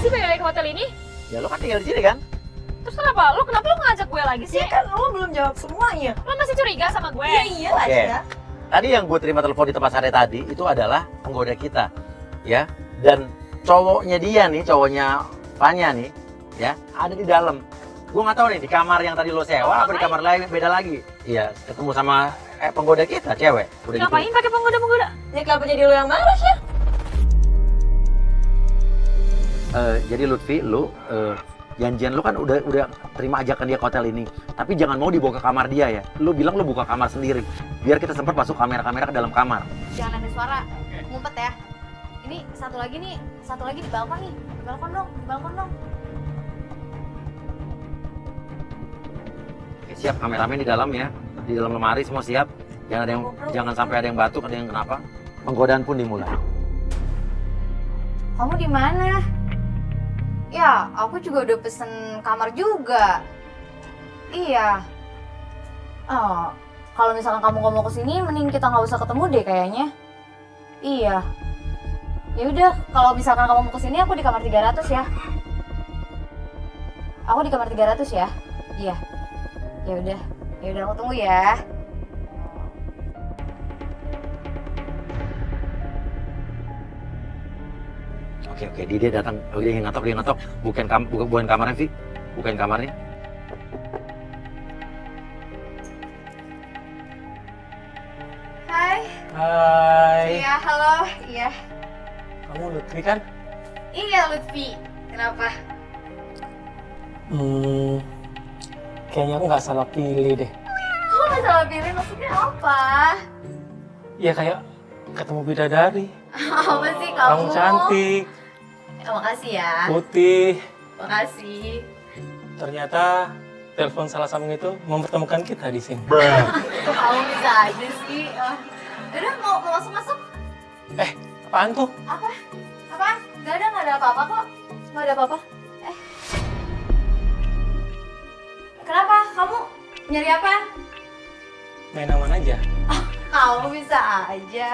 sih balik ke hotel ini? Ya lo kan tinggal di sini kan? Terus kenapa lu ngajak gue lagi sih? Ya kan lo belum jawab semuanya. Lu masih curiga sama gue? Iya iyalah Oke. ya. Tadi yang gue terima telepon di tempat sare tadi itu adalah penggoda kita, ya. Dan cowoknya dia nih, cowoknya Fanya nih, ya, ada di dalam. Gue nggak tahu nih di kamar yang tadi lo sewa apa di kamar lain beda lagi. Iya, ketemu sama penggoda kita, cewek. Udah Ngapain gitu. pakai penggoda-penggoda? Ya kenapa jadi lo yang marah ya? Jadi Lutfi, lu janjian lu kan udah terima ajakan dia ke hotel ini. Tapi jangan mau dibawa ke kamar dia ya. Lu bilang lu buka kamar sendiri. Biar kita sempat masuk kamera-kamera ke dalam kamar. Jangan ada suara, ngumpet ya. Ini satu lagi di balkon nih. Di balkon dong. Oke, siap, kameramen di dalam ya. Di dalam lemari semua siap. Jangan sampai ada yang batuk, ada yang kenapa. Penggodaan pun dimulai. Kamu di mana? Ya, aku juga udah pesen kamar juga. Iya. Oh, kalau misalkan kamu mau kesini, mending kita nggak usah ketemu deh kayaknya. Iya. Ya udah, kalau misalkan kamu mau kesini, aku di kamar 300 ya. Aku di kamar 300 ya. Iya. Ya udah aku tunggu ya. Oke, dia datang. Oh, dia ngetok. Bukan kamarnya, Vi. Bukan kamarnya. Hai. Iya, halo. Iya. Kamu Lutfi kan? Iya, Lutfi. Kenapa? Kayaknya aku nggak salah pilih deh. Kamu nggak salah pilih, maksudnya apa? Ya kayak ketemu bidadari. Apa sih kamu? Kamu cantik, Makasih ya. putih. Makasih. Ternyata telepon salah sambung itu mempertemukan kita di sini. Kamu bisa aja sih. Udah mau masuk? Apaan tuh? Apa? Gak ada apa-apa kok. Gak ada apa-apa. Kenapa? Kamu nyari apa? Main aman aja. Kamu bisa aja.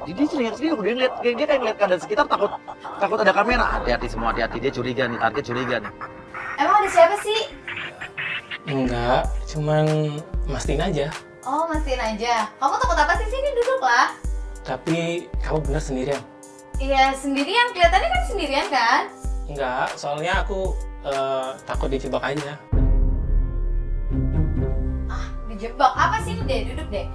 Dia lihat sendiri, dia kayak ngeliat keadaan sekitar, takut ada kamera. Hati-hati semua, hati-hati. Dia curiga nih, target curiga nih. Emang ada siapa sih? Enggak, cuman mastiin aja. Oh, mastiin aja. Kamu takut apa sih? Sini duduk lah. Tapi kamu bener sendirian? Iya, sendirian. Kelihatannya kan sendirian kan? Enggak, soalnya aku takut dijebak aja. Ah, dijebak. Apa sih? Duduk deh.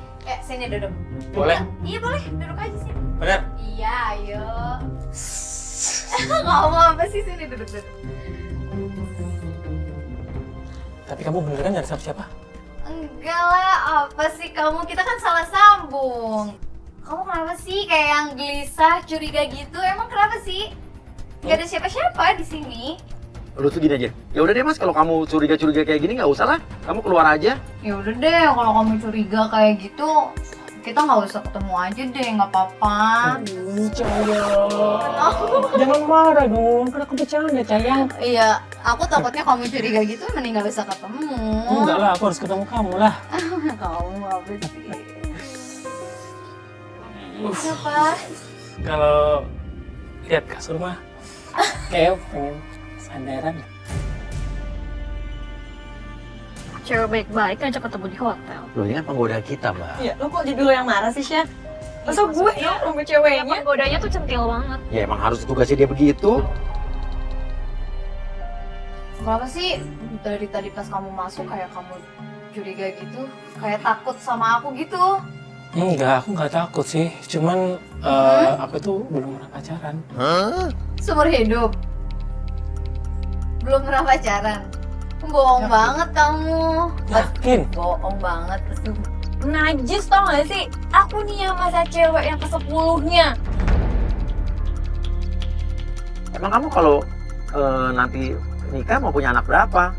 Sini duduk. Boleh? Iya boleh, duduk aja sini. Bener? Iya, ayo. Ngomong apa sih, sini duduk. Tapi kamu bener kan nyari siapa? Enggak lah, apa sih kamu? Kita kan salah sambung. Kamu kenapa sih kayak yang gelisah, curiga gitu? Emang kenapa sih? Gak ada siapa-siapa di sini. Lu tuh gini aja. Ya udah deh Mas, kalau kamu curiga kayak gini nggak usah lah. Kamu keluar aja. Ya udah deh, kalau kamu curiga kayak gitu, kita nggak usah ketemu aja deh, nggak apa-apa. Bercanda. Jangan marah dong, kan aku bercanda sayang. Iya, aku takutnya kamu curiga gitu, mending nggak usah ketemu. Enggak lah, aku harus ketemu kamu lah. Kamu apa sih? Siapa? Kalau lihat kasur mah, kayak pengen sandaran. Cewek baik-baik ngajak ketemu di hotel. Loh, ini kan penggoda kita, Mbak. Ya lo kok jadi lo yang marah sih, Syah? Masa gue yang nunggu ceweknya? Penggodanya tuh centil banget. Ya emang harus tugasnya dia begitu. Kenapa sih dari tadi pas kamu masuk kayak kamu curiga gitu, kayak takut sama aku gitu? Enggak, aku nggak takut sih. Cuman aku tuh belum pernah pacaran. Seumur hidup belum pernah pacaran? Bohong banget kamu. Yakin? Bohong banget. Najis tau gak sih? Aku nih yang masa cewek yang ke-10-nya. Emang kamu kalau nanti nikah mau punya anak berapa?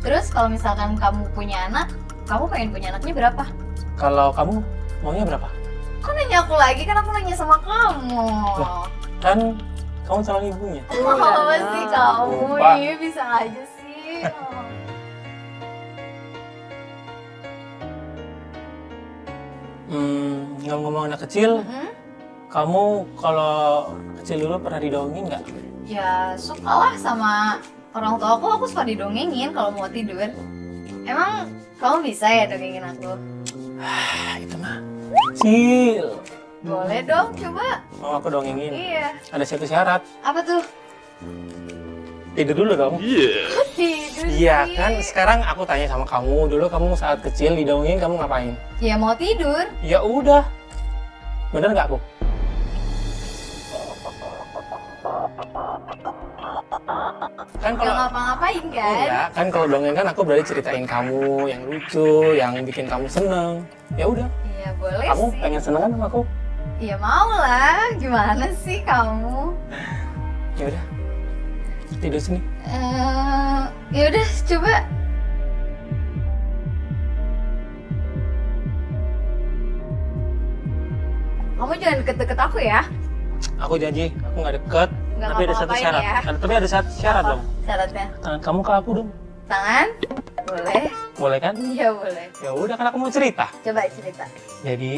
Terus kalau misalkan kamu punya anak, kamu pengen punya anaknya berapa? Kalau kamu maunya berapa? Kok nanya aku lagi? Kan aku nanya sama kamu. Loh. Kan kamu calon ibunya. Apa sih kamu? Lupa. Iya bisa aja sih. Ngomong-ngomong anak kecil, Mm-mm. Kamu kalau kecil dulu pernah didongengin nggak? Ya suka lah sama orang tua aku suka didongengin kalau mau tidur. Emang kamu bisa ya dongengin aku? Itu mah kecil. Boleh dong, coba. Mau aku dongengin? Iya. Ada satu syarat. Apa tuh? Tidur dulu dong. Tidur Iya sih. kan, sekarang aku tanya sama kamu. Dulu kamu saat kecil didongengin kamu ngapain? Ya mau tidur. Ya udah. Bener nggak aku? Kan Gak kalau ngapa-ngapain kan? enggak, kan kalau dongeng kan aku berarti ceritain kamu yang lucu, yang bikin kamu seneng. Ya udah, Iya boleh kamu sih. pengen seneng kan sama aku? Iya mau lah. Gimana sih kamu? Ya udah. Tidur sini. Ya udah coba. Kamu jangan deket-deket aku ya. Aku janji, aku nggak deket. Nggak Tapi ada satu ngapa-ngapain syarat. ya. Tapi ada satu syarat Apa dong. syaratnya? Tangan kamu ke aku dong. Tangan? Boleh. Boleh kan? Iya boleh. Ya udah kan aku mau cerita. Coba cerita. Jadi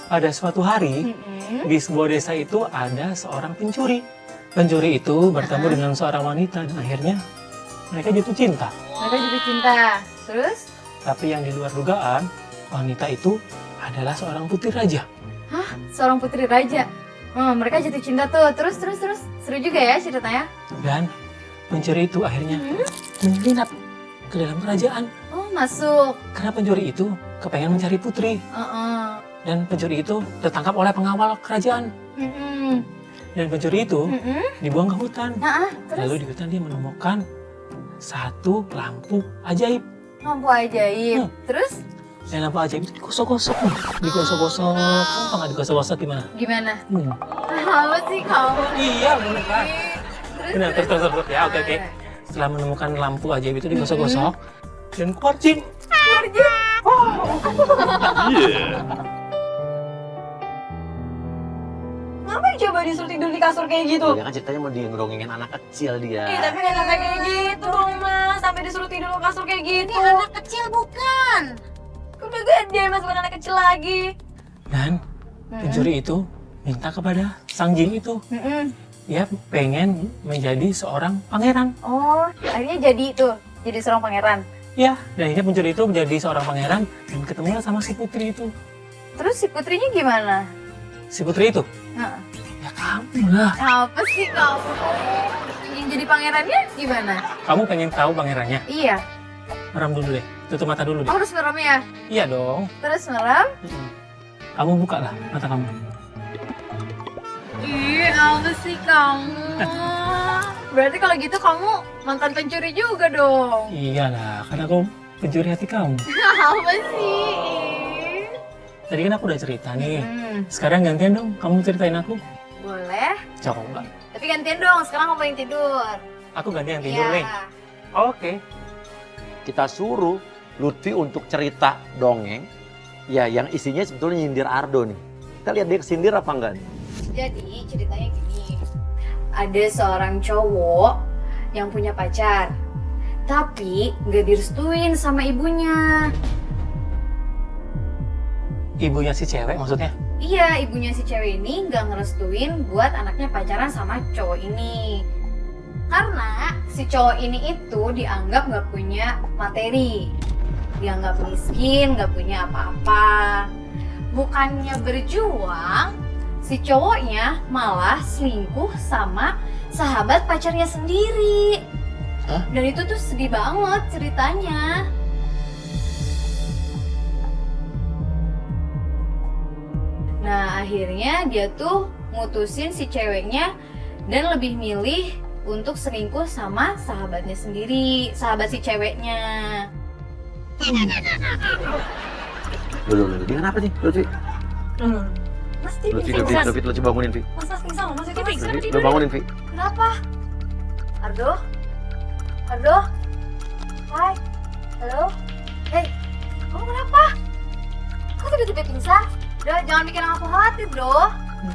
pada suatu hari Mm-mm. di sebuah desa itu ada seorang pencuri. Pencuri itu bertemu dengan seorang wanita dan akhirnya mereka jatuh cinta. Mereka jatuh cinta. Terus? Tapi yang di luar dugaan, wanita itu adalah seorang putri raja. Seorang putri raja. Mereka jatuh cinta tuh. Terus. Seru juga ya ceritanya. Dan pencuri itu akhirnya menyelinap ke dalam kerajaan. Oh masuk. Karena pencuri itu kepengen mencari putri. Uh-uh. Dan pencuri itu tertangkap oleh pengawal kerajaan. Mm-mm. Dan pencuri itu Mm-mm. dibuang ke hutan. Terus? Lalu di hutan dia menemukan satu lampu ajaib. Lampu ajaib. Terus? Dan lampu ajaib itu digosok-gosok nih. Digosok-gosok. Kamu tau nggak digosok-gosok gimana? Gimana? Hmm. Apa sih kamu? Iya beneran. Benar, terus. Ya oke. Setelah menemukan lampu ajaib itu digosok-gosok. Dan keluar jin. Ngapain coba disuruh tidur di kasur kayak gitu? Dia kan ceritanya mau ngedongengin anak kecil dia. Tapi gak sampai kayak gitu dong mas, sampai disuruh tidur di kasur kayak gitu. Ini anak kecil bukan? Udah gede mas, bukan anak kecil lagi. Dan pencuri itu minta kepada sang jin itu. Dia pengen menjadi seorang pangeran. Oh, akhirnya jadi itu. Jadi seorang pangeran. Ya, dan akhirnya pencuri itu menjadi seorang pangeran dan ketemu sama si putri itu. Terus si putrinya gimana? Si putri itu? Nah, Ya kamu lah. apa sih kamu? Yang jadi pangerannya gimana? Kamu pengen tahu pangerannya? Iya, Merem dulu deh. Tutup mata dulu deh. harus merem ya. Iya dong. Terus merem. Kamu buka lah mata kamu. Ih, apa sih kamu? Berarti kalau gitu kamu mantan pencuri juga dong. Iyalah, karena aku pencuri hati kamu. Apa sih? Tadi kan aku udah cerita nih. Hmm, Sekarang gantian dong, kamu ceritain aku. boleh. Coba. Tapi gantian dong, sekarang kamu yang tidur. Aku gantian tidur Iya. nih. Oke. Kita suruh Lutfi untuk cerita dongeng, ya yang isinya sebetulnya nyindir Ardo nih. Kita lihat dia kesindir apa enggak nih. Jadi ceritanya gini, ada seorang cowok yang punya pacar, tapi nggak direstuin sama ibunya. Ibunya si cewek maksudnya? Iya, ibunya si cewek ini nggak ngerestuin buat anaknya pacaran sama cowok ini. Karena si cowok ini itu dianggap nggak punya materi, dianggap miskin, nggak punya apa-apa. Bukannya berjuang, si cowoknya malah selingkuh sama sahabat pacarnya sendiri. Hah? Dan itu tuh sedih banget ceritanya. Nah akhirnya dia tuh mutusin si ceweknya dan lebih milih untuk selingkuh sama sahabatnya sendiri, sahabat si ceweknya. Loh, dia kenapa nih, Lutfi? Mas tidur. Lutfi bangunin, Vi. Mas pingsan loh, Mas tidur. Lutfi bangunin, Vi. Kenapa? Ardo? Ardo? Hai? Halo? Hei, kamu kenapa? Kok tiba-tiba pingsan? Udah, jangan bikin aku khawatir, Doh.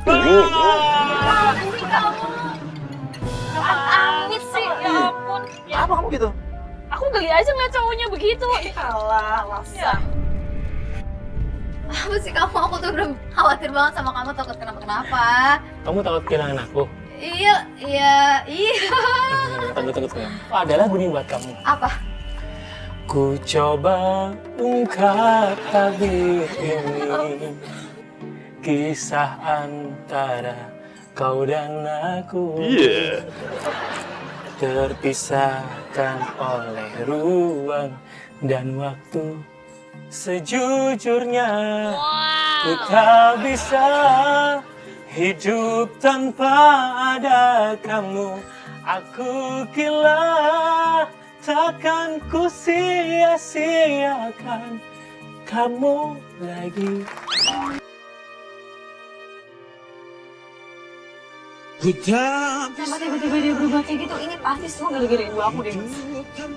Kenapa sih kamu? Amit sih, ya ampun. Apa kamu gitu? Aku geli aja ngeliat cowoknya begitu. Alah, lasa. Apa sih kamu? Aku tuh udah khawatir banget sama kamu, takut kenapa-kenapa. Kamu takut kehilangan aku? Iya. Tunggu. Oh, ada lagu nih buat kamu. Apa? Ku coba ungkap tabir ini, kisah antara kau dan aku. Terpisahkan oleh ruang dan waktu. Sejujurnya ku tak bisa hidup tanpa ada kamu. Aku gila, takkan ku sia-siakan kamu lagi. Kenapa tiba-tiba dia berubah kayak gitu? Ini pasti semua gara-gara ibu aku deh, Mas.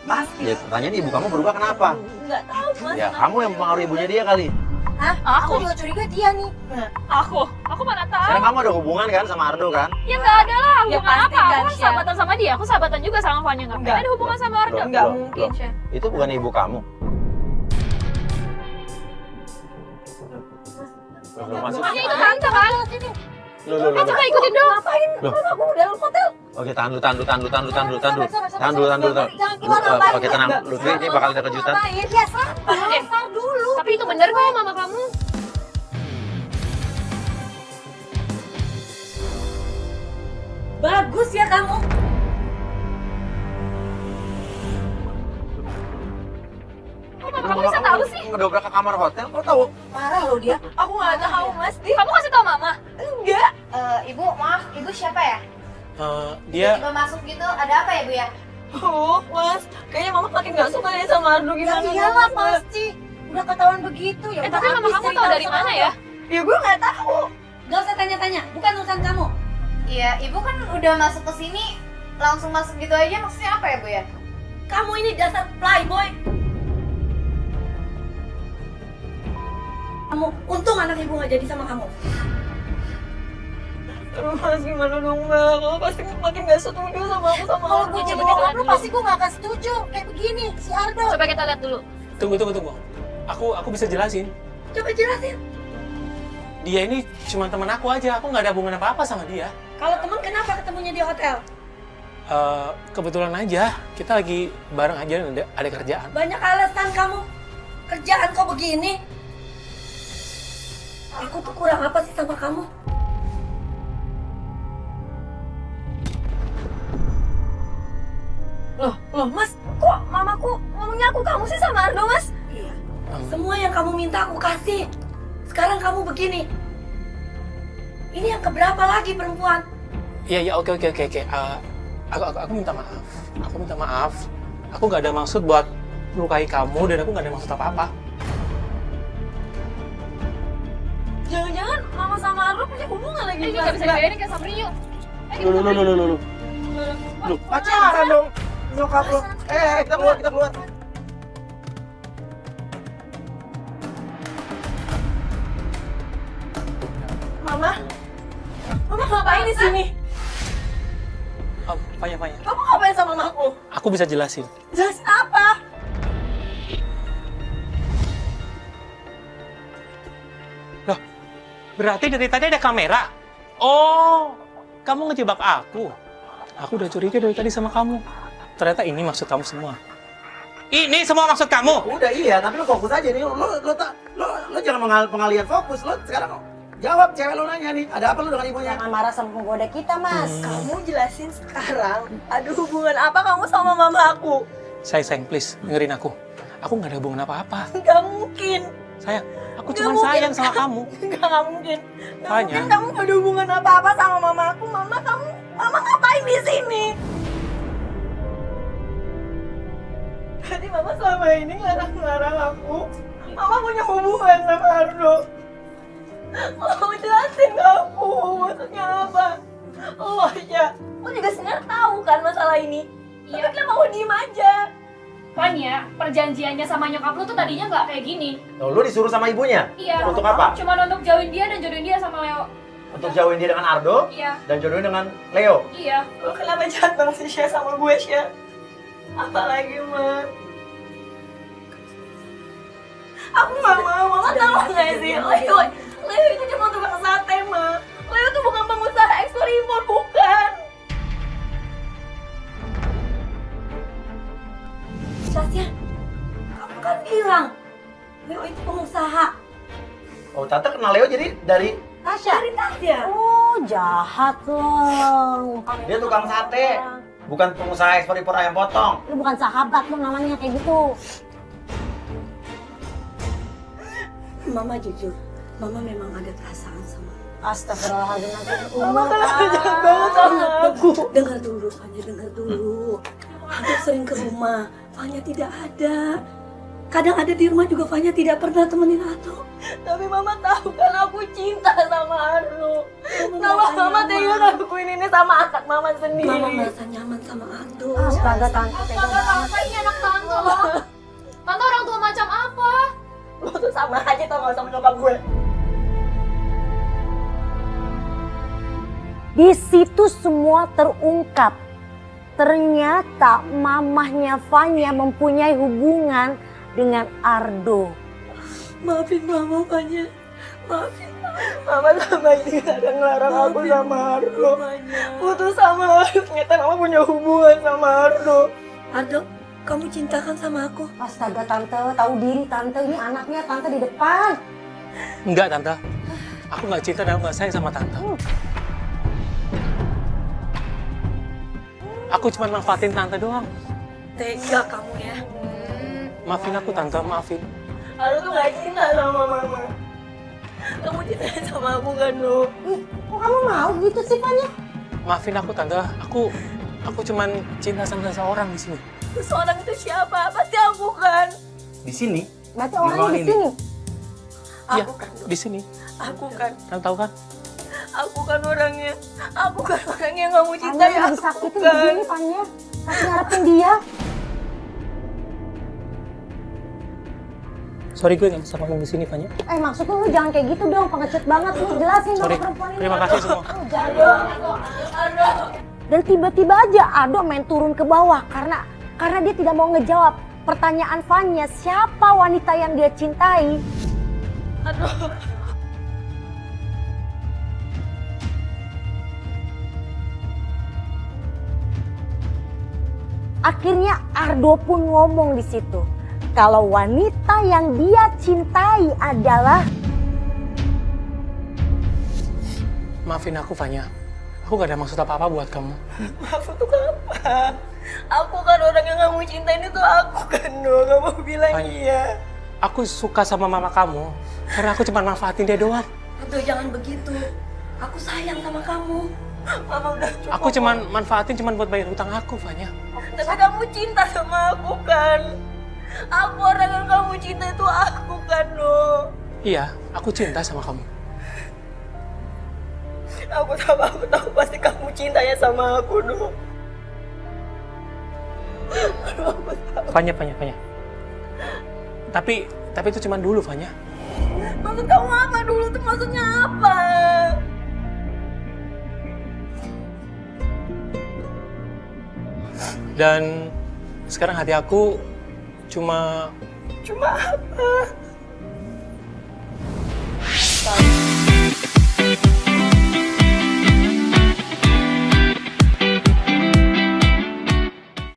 Pasti. Ya, tanya ibu kamu berubah kenapa? Nggak tahu, Mas. Ya, kamu yang mempengaruhi ibunya dia kali. Hah? Aku juga curiga dia nih. Aku mana tahu. Sekarang kamu ada hubungan kan sama Ardo kan? Ya nggak ada lah Ya hubungan pasti apa. Aku kan, kan Syah. sahabatan sama dia. Aku sahabatan juga sama Fanya. Nggak ada hubungan sama Ardo. Loh, Nggak loh, mungkin, loh. Syah. Itu bukan ibu kamu. Loh, masuk. Fanya itu tante kan? Loh. Coba ikutin dong. Ngapain? Loh. Aku udah hotel. Oke, tahan dulu. Tahan dulu. Jangan ngapain. Oke, tenang. Lutfi, ini bakal ada kejutan. Ngapain? Ya, sabar dulu. Tapi itu bener kok mama kamu. Bagus ya kamu. Kok mama kamu bisa tahu sih? Ngedobrak ke kamar hotel, kok tahu? Parah loh dia. Aku nggak tahu Mas. Kamu kasih tau mama? Enggak. Ibu, maaf. Ibu siapa ya? Dia Tiba masuk gitu. Ada apa ya, Bu ya? Mas, kayaknya mama makin nggak suka ya sama Ardo Ya gimana? iyalah pasti. Udah ketahuan begitu ya. Tapi mama kamu tahu dari mana ya? Ya gue nggak tahu. Gak usah tanya-tanya, bukan urusan kamu. Iya, ibu kan udah masuk ke sini langsung masuk gitu aja, maksudnya apa ya, Bu ya? Kamu ini dasar playboy. Kamu untung anak ibu nggak jadi sama kamu. Aduh, Mas, gimana dong, Mbak? Kamu pasti makin gak setuju sama aku sama Kalau Ardo. gue jadi Coba kita bokap lihat lu dulu. pasti gue gak akan setuju. Kayak begini, si Ardo. Coba kita lihat dulu. tunggu. Aku bisa jelasin. Coba jelasin. Dia ini cuma teman aku aja. Aku nggak ada hubungan apa-apa sama dia. Kalau teman kenapa ketemunya di hotel? Kebetulan aja kita lagi bareng aja dan ada kerjaan. Banyak alasan kamu. Kerjaan kok begini? Aku tuh kurang apa sih sama kamu? Loh, Mas, kok mamaku ngomongnya aku kamu sih sama Ardo, Mas? Iya. Semua yang kamu minta aku kasih. Sekarang kamu begini. Ini yang keberapa lagi perempuan? Iya, oke. Aku minta maaf. Aku minta maaf. Aku nggak ada maksud buat melukai kamu dan aku nggak ada maksud apa-apa. Jangan-jangan mama sama Ardo punya hubungan lagi. Ini nggak bisa dibayangin kayak Sabri yuk. Lu pacaran dong. Nyokap lu. Kita keluar. Mama ngapain di sini? Fanya. Kamu ngapain sama mamaku? Aku bisa jelasin. Jelas apa? Loh, berarti dari tadi ada kamera? Oh, kamu ngejebak aku. Aku udah curiga dari tadi sama kamu. Ternyata ini maksud kamu semua. Ini semua maksud kamu? Udah iya, tapi lu fokus aja nih. Lu jangan pengalian fokus. Lu sekarang jawab cewek lu nanya nih. Ada apa lu dengan ibunya? Jangan marah sama penggoda kita, Mas. Kamu jelasin sekarang. Ada hubungan apa kamu sama mama aku? Sayang, please, dengerin aku. Aku nggak ada hubungan apa-apa. Nggak mungkin. Sayang, aku Nggak cuma mungkin. sayang sama kamu. Nggak mungkin. Nggak Fanya. mungkin kamu nggak ada hubungan apa-apa sama mama aku. Mama ngapain di sini? Berarti mama selama ini ngelarang aku. Mama punya hubungan sama Ardo. Kamu jelasin ke aku maksudnya apa? Oh iya, aku juga sebenarnya tahu kan masalah ini. Iya. Tapi kenapa mau diem aja? Fanya, perjanjiannya sama nyokap lu tuh tadinya nggak kayak gini. Lu disuruh sama ibunya? Iya. Untuk apa? Cuma untuk jauhin dia dan jodohin dia sama Leo. Untuk jauhin dia dengan Ardo Iya. dan jodohin dengan Leo. Iya. Lo kenapa jahat banget sih Syah sama gue, Syah? Apalagi, Ma? Aku nggak mau. Mama tahu nggak sih? Leo itu cuma tukang sate, Ma. Leo tuh bukan pengusaha ekspor impor, bukan. Tasya, kamu kan bilang Leo itu pengusaha. Oh, tante kenal Leo jadi dari Dari Tasya. Oh, jahat loh. dia tukang sate, bukan pengusaha ekspor impor ayam potong. Lu bukan sahabat lu namanya kayak gitu. Mama jujur, Mama memang ada perasaan sama Astagfirullahaladzim. Mama kan jahat banget sama aku. Dengar dulu, Fanya, dengar dulu. Aku sering ke rumah, Fanya tidak ada. Kadang ada di rumah juga Fanya tidak pernah temenin Ardo. Tapi Mama tahu kan aku cinta sama Ardo. Mama tega ngelakuin ini sama anak Mama sendiri. Mama merasa nyaman sama Ardo. Astaga, tante. Astaga, tante, ini anak tante loh. Tante orang tua macam apa? Lo tuh sama aja tau gak sama nyokap gue. Di situ semua terungkap. Ternyata mamahnya Fanya mempunyai hubungan dengan Ardo. Maafin Mama, Fanya. Maafin. Mama sama ini gak ada ngelarang aku sama Ardo. Putus sama Ardo. Ternyata Mama punya hubungan sama Ardo. Ardo, kamu cintakan sama aku? Astaga, tante. Tahu diri, tante. Ini anaknya tante di depan. Enggak, Tante. Aku nggak cinta dan aku nggak sayang sama Tante. Aku cuma manfaatin Tante doang. Tega kamu ya. Maafin aku, Tante. Maafin. Ardo tuh gak cinta sama Mama. Kamu cinta sama aku kan, Do? Kok kamu mau gitu sih, Fanya? Maafin aku, Tante. Aku cuma cinta sama seseorang di sini. Seorang itu siapa? Pasti aku kan. Di sini, Berarti Di orangnya ruangan di ini. sini. Iya, Aku kan, Do. di sini. Aku kan. Tante tahu kan? Aku kan orangnya. Aku kan orangnya yang kamu Fanya cintai. lagi Aku disakitin kan. begini, Fanya. Masih ngarepin dia. Sorry, gue nggak bisa ngomong di sini, Fanya. Maksud lu jangan kayak gitu dong. Pengecut banget lu. Jelasin sama Sorry. perempuan ini. Terima kasih semua. Dan tiba-tiba aja Ardo main turun ke bawah karena dia tidak mau ngejawab pertanyaan Fanya, siapa wanita yang dia cintai. Aduh. Akhirnya Ardo pun ngomong di situ kalau wanita yang dia cintai adalah Maafin aku, Fanya. Aku gak ada maksud apa-apa buat kamu. Maaf untuk apa? Aku kan orang yang kamu cintain itu aku kan, Do. Kamu bilang Fanya. iya. Aku suka sama mama kamu karena aku cuma manfaatin dia doang. Aduh, jangan begitu. Aku sayang sama kamu. Mama udah cukup. Aku cuma manfaatin buat bayar hutang aku, Fanya. Tapi kamu cinta sama aku kan? Aku orang yang kamu cinta itu aku kan, Do. Iya, aku cinta sama kamu. Aku tahu pasti kamu cintanya sama aku, Do. Aduh, aku tahu. Fanya. Tapi itu cuma dulu, Fanya. Maksud kamu apa dulu tuh? Maksudnya apa? Dan sekarang hati aku cuma Cuma apa?